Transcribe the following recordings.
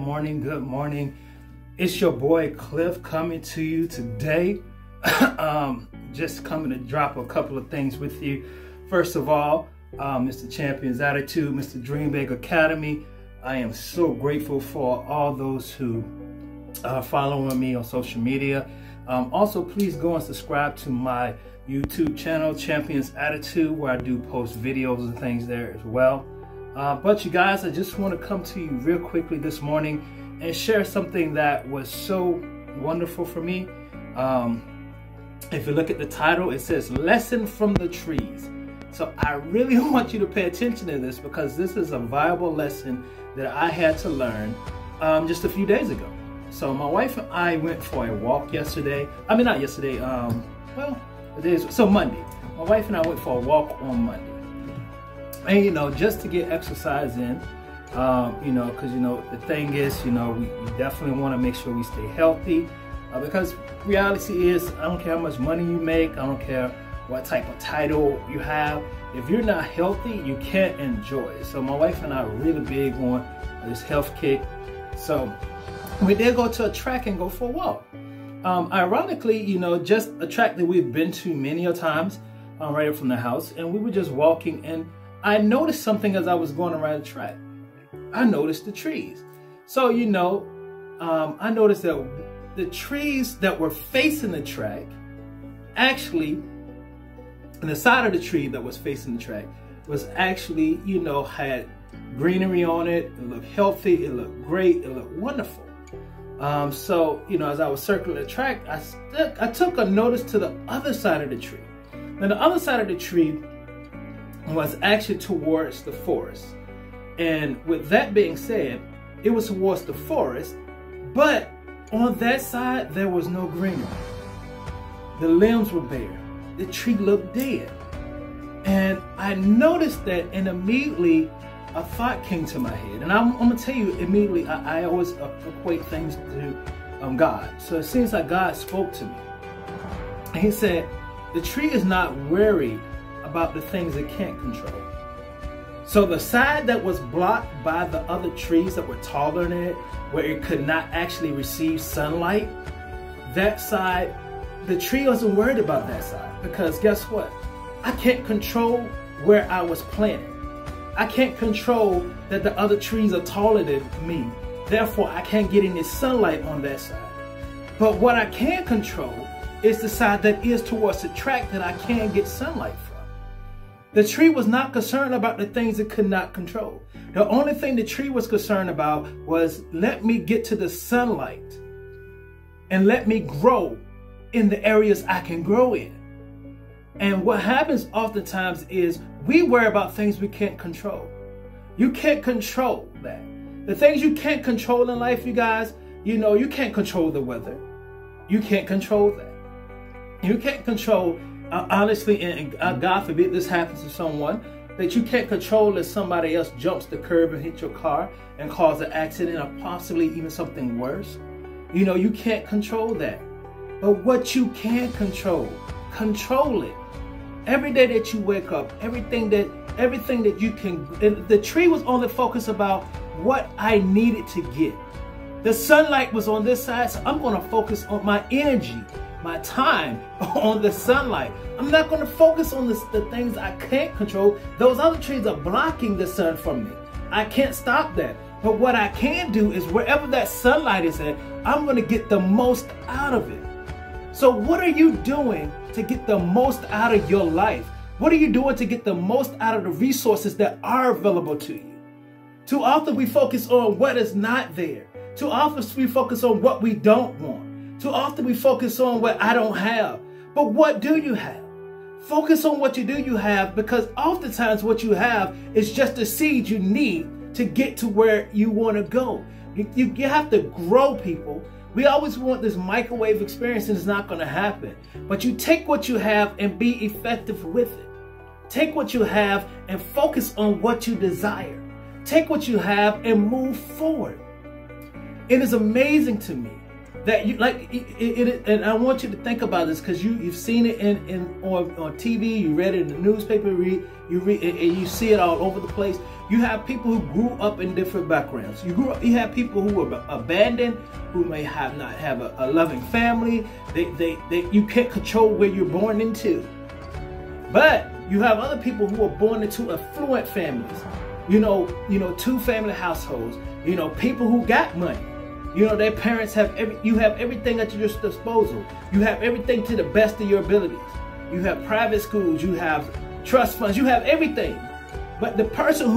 morning, good morning. It's your boy Cliff coming to you today. Just coming to drop a couple of things with you. First of all, Mr. Champion's Attitude, Mr. Dream Big Academy. I am so grateful for all those who are following me on social media. Also, please go and subscribe to my YouTube channel, Champion's Attitude, where I do post videos and things there as well. But you guys, I just want to come to you real quickly this morning and share something that was so wonderful for me. If you look at the title, it says Lesson from the Trees. So I really want you to pay attention to this because this is a viable lesson that I had to learn just a few days ago. So my wife and I went for a walk yesterday. I mean, not yesterday, so Monday. My wife and I went for a walk on Monday. And, just to get exercise in, because, the thing is, we definitely want to make sure we stay healthy because reality is, I don't care how much money you make. I don't care what type of title you have. If you're not healthy, you can't enjoy it. So my wife and I are really big on this health kick. So we did go to a track and go for a walk. Ironically, just a track that we've been to many a times right up from the house. And we were just walking and I noticed something as I was going around the track. I noticed the trees. So, I noticed that the trees that were facing the track, actually, and the side of the tree that was facing the track was actually, had greenery on it. It looked healthy. It looked great. It looked wonderful. So, as I was circling the track, I took a notice to the other side of the tree. Now, the other side of the tree was actually towards the forest. And with that being said, it was towards the forest, but on that side, there was no greenery. The limbs were bare. The tree looked dead. And I noticed that, and immediately a thought came to my head. And I'm going to tell you immediately, I always equate things to God. So it seems like God spoke to me. And he said, the tree is not worried about the things it can't control. So the side that was blocked by the other trees that were taller than it, where it could not actually receive sunlight, that side, the tree wasn't worried about that side. Because guess what? I can't control where I was planted. I can't control that the other trees are taller than me. Therefore, I can't get any sunlight on that side. But what I can control is the side that is towards the track that I can get sunlight from. The tree was not concerned about the things it could not control. The only thing the tree was concerned about was let me get to the sunlight and let me grow in the areas I can grow in. And what happens oftentimes is we worry about things we can't control. You can't control that. The things you can't control in life, you guys, you can't control the weather. You can't control that. You can't control, honestly, and God forbid this happens to someone, that you can't control if somebody else jumps the curb and hit your car and cause an accident or possibly even something worse. You can't control that. But what you can control it. Every day that you wake up, everything that you can, the tree was only focused about what I needed to get. The sunlight was on this side, so I'm going to focus on my energy, my time on the sunlight. I'm not going to focus on the things I can't control. Those other trees are blocking the sun from me. I can't stop that. But what I can do is wherever that sunlight is at, I'm going to get the most out of it. So what are you doing to get the most out of your life? What are you doing to get the most out of the resources that are available to you? Too often we focus on what is not there. Too often we focus on what we don't want. Too often we focus on what I don't have. But what do you have? Focus on what you have, because oftentimes what you have is just the seed you need to get to where you want to go. You have to grow, people. We always want this microwave experience, and it's not going to happen. But you take what you have and be effective with it. Take what you have and focus on what you desire. Take what you have and move forward. It is amazing to me that you like and I want you to think about this, because you've seen it on TV, you read it in the newspaper, you read and you see it all over the place. You have people who grew up in different backgrounds. You have people who were abandoned, who may not have a loving family. You can't control where you're born into. But you have other people who are born into affluent families. You know, 2-family households. You know, people who got money. You know, their parents you have everything at your disposal. You have everything to the best of your abilities. You have private schools, you have trust funds, you have everything. But the person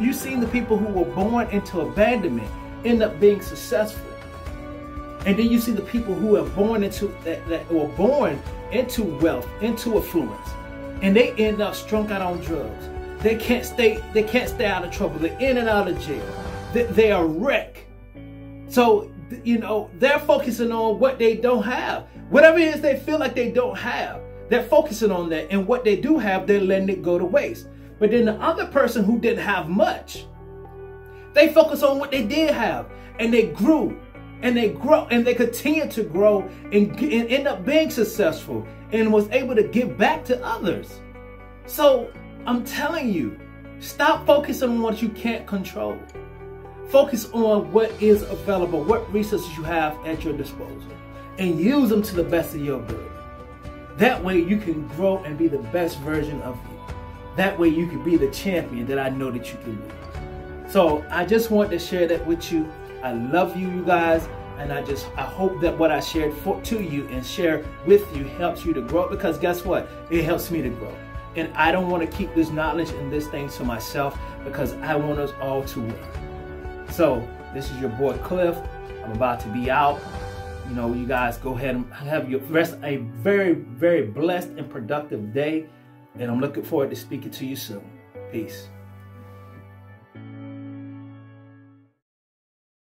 you've seen the people who were born into abandonment end up being successful. And then you see the people who are born into that were born into wealth, into affluence, and they end up strung out on drugs. They can't stay out of trouble. They're in and out of jail. They are wrecked. So, you know, they're focusing on what they don't have. Whatever it is they feel like they don't have, they're focusing on that. And what they do have, they're letting it go to waste. But then the other person who didn't have much, they focus on what they did have. And they grew. And they grow. And they continue to grow and end up being successful. And was able to give back to others. So, I'm telling you, stop focusing on what you can't control. Focus on what is available, what resources you have at your disposal, and use them to the best of your ability. That way you can grow and be the best version of you. That way you can be the champion that I know that you can be. So I just want to share that with you. I love you guys, and I hope that what I shared to you and share with you helps you to grow, because guess what? It helps me to grow. And I don't want to keep this knowledge and this thing to myself, because I want us all to win. So, this is your boy Cliff. I'm about to be out. You know, you guys go ahead and have your rest a very, very blessed and productive day. And I'm looking forward to speaking to you soon. Peace.